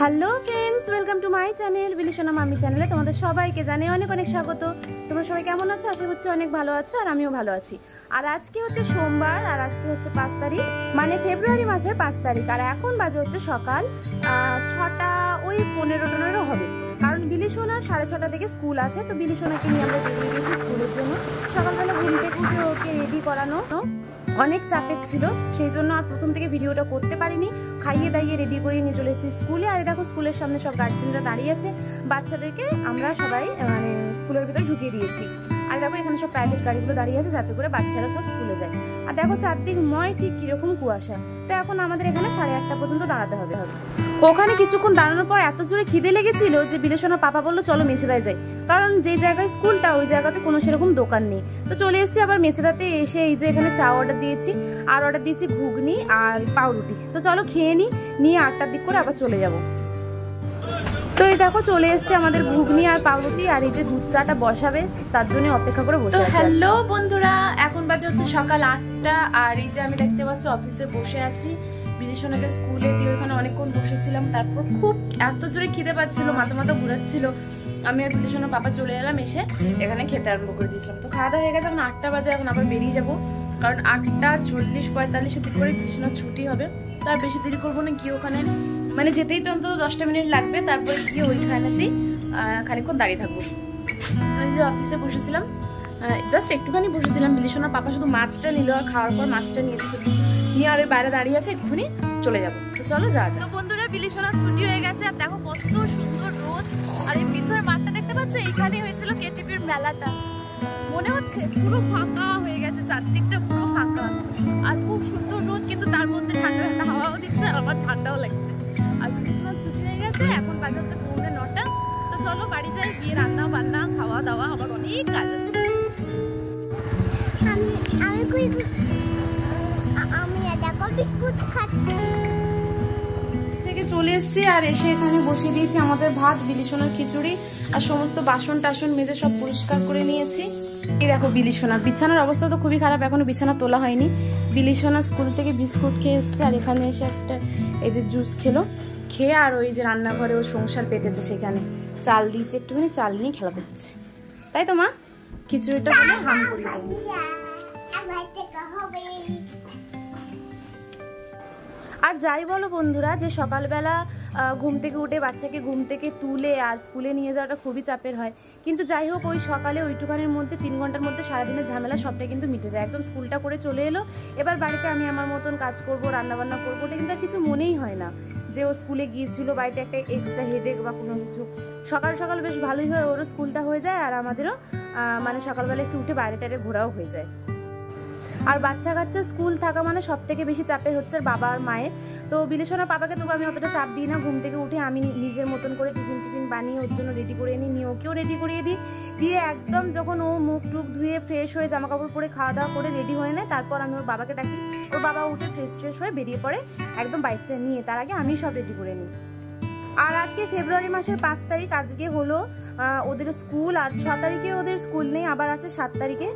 Hello friends, welcome to my channel বিলিশনা মামি চ্যানেলে তোমাদের সবাইকে জানাই অনেক অনেক স্বাগত। তোমরা সবাই কেমন আছো? আশা করছি অনেক ভালো আছো, আর আমিও ভালো আছি। আর আজকে হচ্ছে সোমবার, আর আজকে হচ্ছে 5 তারিখ, মানে ফেব্রুয়ারি মাসের 5 তারিখ। আর এখন বাজে হচ্ছে সকাল 6টা ওই 15-15 হবে, কারণ বিলিশনার 6:30 থেকে স্কুল আছে। তো বিলিশনাকে নিয়ে আমরা বেরিয়ে গেছি স্কুলের জন্য। সকালবেলা ঘুম থেকে উঠে ওকে রেডি করানো অনেক চাপের ছিল, সেই জন্য আর প্রথম থেকে ভিডিওটা করতে পারিনি। খাইয়ে দাইয়ে রেডি করে নিয়ে চলে এসেছি স্কুলে। আর দেখো স্কুলের সামনে সব গার্জেনরা দাঁড়িয়ে আছে, বাচ্চাদেরকে আমরা সবাই মানে স্কুলের ভিতরে ঢুকিয়ে দিয়েছি। আর দেখো এখানে সব প্রাইভেট গাড়িগুলো দাঁড়িয়ে আছে, যাতে করে বাচ্চারা সব স্কুলে যায়। আর দেখো চারদিকময় ঠিক কিরকম কুয়াশা। তো এখন আমাদের এখানে 8:30 পর্যন্ত দাঁড়াতে হবে। ওখানে কিছুক্ষণ দাঁড়ানোর পর এত জোরে খিদে লেগেছিল যে বিলেশনার পাপা বললো চলো মেছেদায় যাই, কারণ যে জায়গায় স্কুলটা ওই জায়গাতে কোনো সেরকম দোকান নেই। তো চলে এসেছি আবার মেছেদাতে। এসে এই যে এখানে চা অর্ডার দিয়েছি, আর অর্ডার দিয়েছি ঘুগনি আর পাউরুটি। তো চলো খেয়ে নিয়ে 8টার দিক করে আবার চলে যাব। তো এই দেখো চলে এসছে আমাদের ঘুগনি আর পাউরুটি, আর এই যে দুধ চাটা বসাবে তার জন্য অপেক্ষা করে বসে আছি। হ্যালো বন্ধুরা, এখন বাজে হচ্ছে সকাল 8টা, আর এই যে আমি দেখতে পাচ্ছি অফিসে বসে আছি। বিলিশনাকে স্কুলে দিয়ে ওখানে অনেকক্ষণ বসেছিলাম, তারপর খুব এত জোরে খিদে পাচ্ছিল, মাথা ঘুরাচ্ছিল। আমি আর বিলিশনার পাপা চলে এলাম, এসে এখানে খেতে আরম্ভ করে দিয়েছিলাম। তো খাওয়া দাওয়া হয়ে গেছে, এখন 8টা বাজে। এখন আবার বেরিয়ে যাবো, কারণ 8:40-45 দিক করে বিলিশনার ছুটি হবে। তার বেশি দেরি করবো না, গিয়ে ওখানে মানে যেতেই তো অন্তত 10টা মিনিট লাগবে। তারপরে গিয়ে ওইখানেতেই খানিকক্ষণ দাঁড়িয়ে থাকবো। আমি যে অফিসে বসেছিলাম, জাস্ট একটুখানি বসেছিলাম। বিলিশনার পাপা শুধু মাছটা নিল, আর খাওয়ার পর মাছটা নিয়েছে শুধু নিয়ে, আর ওই বাইরে দাঁড়িয়ে আছে, এক্ষুনি চলে যাবো। তো চলো যাওয়া যাক। তো বন্ধুরা, বিলিশনার ছুটি হয়ে গেছে, আর দেখো কত সুন্দর রোদ। আর এই পিছনের মাঠটা দেখতে পাচ্ছ, এইখানেই হয়েছিল কেটিপির মেলাটা। মনে হচ্ছে পুরো ফাঁকা হয়ে গেছে, চারদিকটা পুরো ফাঁকা, আর খুব সুন্দর রোদ, কিন্তু তার মধ্যে ঠান্ডা ঠান্ডা হাওয়াও দিচ্ছে, আর আমার ঠান্ডাও লাগছে। আর বিলিশনার ছুটি হয়ে গেছে, এখন বাজে হচ্ছে 9:45। তো চলো বাড়ি যাই, গিয়ে রান্না বান্না খাওয়া দাওয়া আবার অনেক কাজ আছে। থেকে চলে এসেছি, আর এসে এখানে বসিয়ে দিয়েছি আমাদের ভাত, বিলিশনার খিচুড়ি, আর সমস্ত বাসন টাসন মেজে সব পরিষ্কার করে নিয়েছি। এই দেখো বিলিশনা, বিছানার অবস্থা তো খুবই খারাপ, এখনো বিছানা তোলা হয়নি। বিলিশনা স্কুল থেকে বিস্কুট খেয়ে এসছে, আর এখানে এসে একটা এই যে জুস খেয়ে আর ওই যে রান্নাঘরে ও সংসার পেতেছে, সেখানে চাল দিয়েছে, একটুখানি চাল নিয়ে খেলা করছে। তাই তো মা, খিচুড়িটা হলে হাম করি। আর যাই বলো বন্ধুরা, যে সকালবেলা ঘুম থেকে উঠে বাচ্চাকে ঘুম থেকে তুলে আর স্কুলে নিয়ে যাওয়াটা খুবই চাপের হয়, কিন্তু যাই হোক ওই সকালে ওইটুখানির মধ্যে 3 ঘন্টার মধ্যে সারাদিনের ঝামেলা সবটা কিন্তু মিটে যায়। একদম স্কুলটা করে চলে এলো, এবার বাড়িতে আমি আমার মতন কাজ করব, রান্নাবান্না করবো, ওটা কিন্তু আর কিছু মনেই হয় না যে ও স্কুলে গিয়েছিল, বাড়িতে একটা এক্সট্রা হেডেক বা কোনো কিছু। সকাল সকাল বেশ ভালোই হয়, ওরও স্কুলটা হয়ে যায়, আর আমাদেরও মানে সকালবেলা একটু উঠে বাইরে টাইরে ঘোরাও হয়ে যায়। আর বাচ্চা কাচ্চা স্কুল থাকা মানে সব থেকে বেশি চাপের হচ্ছে বাবা আর মায়ের। তো বিলেশনার পাপাকে তবু আমি অতটা চাপ দিই না, ঘুম থেকে উঠে আমি নিজের মতন করে টিফিন বানিয়ে ওর জন্য রেডি করে নিই, ওকেও রেডি করিয়ে দিই। দিয়ে একদম যখন ও মুখ টুক ধুয়ে ফ্রেশ হয়ে জামা কাপড় পরে খাওয়া দাওয়া করে রেডি হয়ে নেয়, তারপর আমি ওর বাবাকে ডাকি। ওর বাবা উঠে ফ্রেশ হয়ে বেরিয়ে পড়ে একদম বাইকটা নিয়ে, তার আগে আমি সব রেডি করে নিই। আর আজকে ফেব্রুয়ারি মাসের 5 তারিখ, আজকে হলো ওদের স্কুল, আর 6 তারিখে ওদের স্কুল নেই, আবার আছে 7 তারিখে।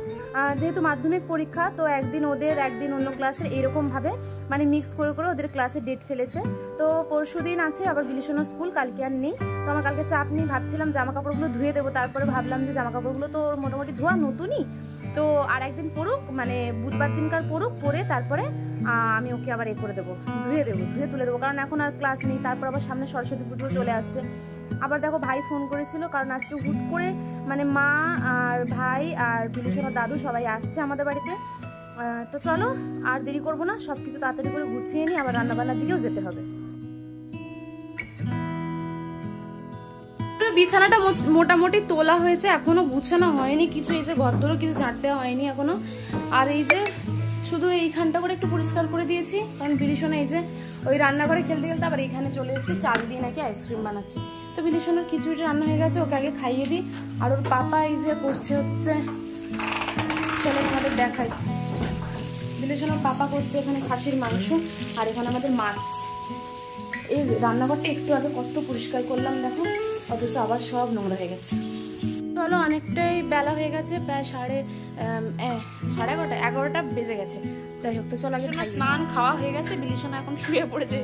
যেহেতু মাধ্যমিক পরীক্ষা, তো একদিন ওদের একদিন অন্য ক্লাসের, এরকমভাবে মানে মিক্স করে ওদের ক্লাসের ডেট ফেলেছে। তো পরশুদিন আছে আবার বিলিশনার স্কুল, কালকে আর নেই। তো আমার কালকে চাপ নেই, ভাবছিলাম জামা কাপড়গুলো ধুয়ে দেবো, তারপরে ভাবলাম যে জামা কাপড়গুলো তো মোটামুটি ধোয়া নতুনই, তো আর একদিন পড়ুক, মানে বুধবার দিনকার পড়ুক, পরে তারপরে আমি ওকে আবার করে দেবো, ধুয়ে তুলে দেবো, কারণ এখন আর ক্লাস নেই। তারপর আবার সামনে সরস্বতী পুজো চলে আসছে। আবার দেখো ভাই ফোন করেছিল, কারণ আজকে হুট করে মানে মা আর ভাই আর বিলিশনার দাদু সবাই আসছে আমাদের বাড়িতে। তো চলো আর দেরি করবো না, সবকিছু তাড়াতাড়ি করে গুছিয়ে নিই, আবার রান্নাবান্নার দিকেও যেতে হবে। বিছানাটা মোটামুটি তোলা হয়েছে, এখনো গুছানো হয়নি কিছু, এই যে ঘরদোরও কিছু ঝাড় দেওয়া হয়নি এখনো। আর এই যে শুধু এইখানটা করে একটু পরিষ্কার করে দিয়েছি, কারণ বিলিশনা এই যে ওই রান্নাঘরে খেলতে খেলতে আবার এখানে চলে এসেছে, চাল দিয়ে নাকি আইসক্রিম বানাচ্ছে। তো বিলিশনার খিচুড়িটা রান্না হয়ে গেছে, ওকে আগে খাইয়ে দিই। আর ওর পাপা এই যে করছে হচ্ছে, চলো আমাদের দেখাই, বিলিশনার পাপা করছে এখানে খাসির মাংস, আর এখানে আমাদের মাছ। এই রান্নাঘরটা একটু আগে কত পরিষ্কার করলাম দেখো, অথচ আবার সব নোংরা হয়ে গেছে। চলো অনেকটাই বেলা হয়ে গেছে, প্রায় 11:30 বেজে গেছে। যাই হোক, তো চলো আগে স্নান খাওয়া হয়ে গেছে, বিলিশনা এখন শুয়ে পড়েছে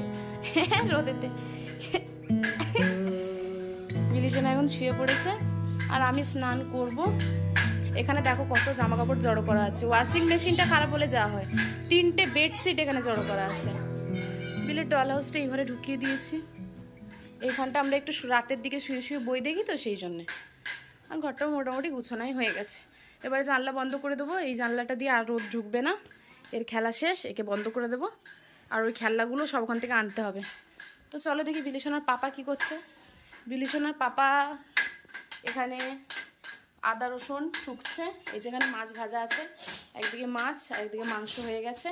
রোদেতে। বিলিশনা এখন শুয়ে পড়েছে আর আমি স্নান করব। এখানে দেখো কত জামা কাপড় জড়ো করা আছে, ওয়াশিং মেশিনটা খারাপ হলে যা হয়। 3টে বেডশিট এখানে জড়ো করা আছে। বিলের ডল হাউসটা এই ঘরে ঢুকিয়ে দিয়েছি। এইখানটা আমরা একটু রাতের দিকে শুয়ে শুয়ে বই দেখি তো, সেই জন্যে। আর ঘরটাও মোটামুটি গুছোনাই হয়ে গেছে। এবারে জানলা বন্ধ করে দেবো, এই জানলাটা দিয়ে আর রোদ ঢুকবে না। এর খেলা শেষ, একে বন্ধ করে দেবো। আর ওই খেলনাগুলো সব ওখান থেকে আনতে হবে। তো চলো দেখি বিলিশনার পাপা কি করছে। বিলিশনার পাপা এখানে আদা রসুন টুকছে। এই যেখানে মাছ ভাজা আছে, একদিকে মাছ আর একদিকে মাংস হয়ে গেছে।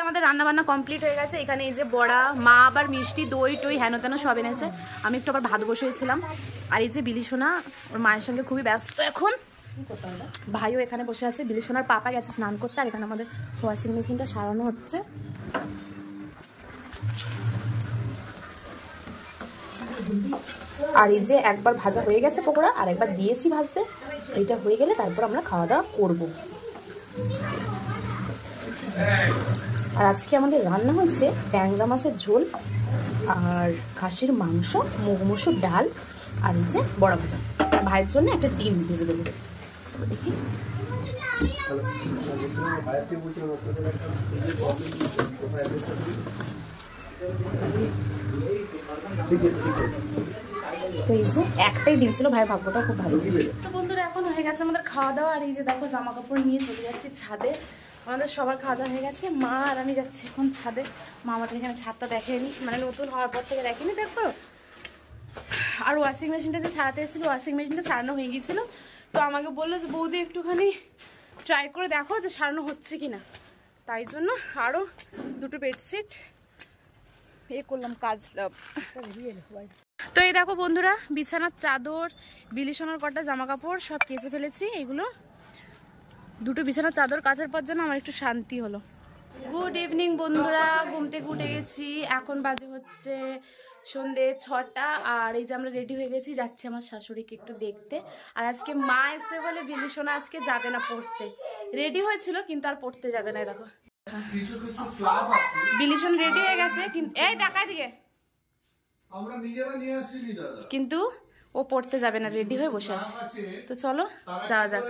আমাদের রান্না বান্না কমপ্লিট হয়ে গেছে। এখানে এই যে বড়া, মা আবার মিষ্টি দই টই হেন তেন সব এনেছে। আমি একটু আবার ভাত বসিয়েছিলাম। আর এই যে বিলিশনা ওর মায়ের সঙ্গে খুবই ব্যস্ত এখন। ভাইও এখানে বসে আছে। বিলিশনার পাপা গেছে স্নান করতে। আর এখানে আমাদের ওয়াশিং মেশিনটা সারানো হচ্ছে। আর এই যে একবার ভাজা হয়ে গেছে পকোড়া, আর একবার দিয়েছি ভাজতে। এইটা হয়ে গেলে তারপর আমরা খাওয়া দাওয়া করবো। আর আজকে আমাদের রান্না হচ্ছে ট্যাংরা মাছের ঝোল আর খাসির মাংস, মুগ মসুর ডাল আর এই যে বড়া ভাজা। ভাইয়ের জন্য একটা ডিম ভেজে দেবো। চলো দেখি। তো এই যে একটাই ডিম ছিল, ভাইয়ের ভাগ্যটা খুব ভালো। তো বন্ধুরা এখন হয়ে গেছে আমাদের খাওয়া দাওয়া। আর এই যে দেখো জামা কাপড় নিয়ে চলে যাচ্ছি ছাদে। আমাদের সবার খাওয়া দাওয়া হয়ে গেছে। মা আর আমি যাচ্ছি এখন ছাদে। মা আমাদের এখানে ছাদটা দেখেনি, মানে নতুন হওয়ার পর থেকে দেখেনি, দেখো। আর ওয়াশিং মেশিনটা যে সারাতে এসেছিলো, ওয়াশিং মেশিনটা সারানো হয়ে গিয়েছিল। তো আমাকে বললো যে বৌদি একটুখানি ট্রাই করে দেখো যে সারানো হচ্ছে কিনা। তাই জন্য আরও 2টো বেডশিট করলাম, কাজ। তো এই দেখো বন্ধুরা, বিছানার চাদর, বিলিশনার কটা জামা কাপড় সব কেচে ফেলেছি। এগুলো 2টো বিছানার চাদর কাচার পর যেন আমার একটু শান্তি হলো। গুড ইভিনিং বন্ধুরা, ঘুম থেকে উঠে গেছি। এখন বাজে হচ্ছে সন্ধ্যে 6টা। আর এই যে আমরা রেডি হয়ে গেছি, যাচ্ছি আমার শাশুড়িকে একটু দেখতে। আর আজকে মা এসে বলে বিলিশনা আজকে যাবে না পড়তে। রেডি হয়েছিল কিন্তু আর পড়তে যাবে না। দেখো বিলিশন রেডি হয়ে গেছে, কিন্তু এই দেখা দিকে কিন্তু ও পড়তে যাবে না, রেডি হয়ে বসে আছে। তো চলো যাওয়া যাক।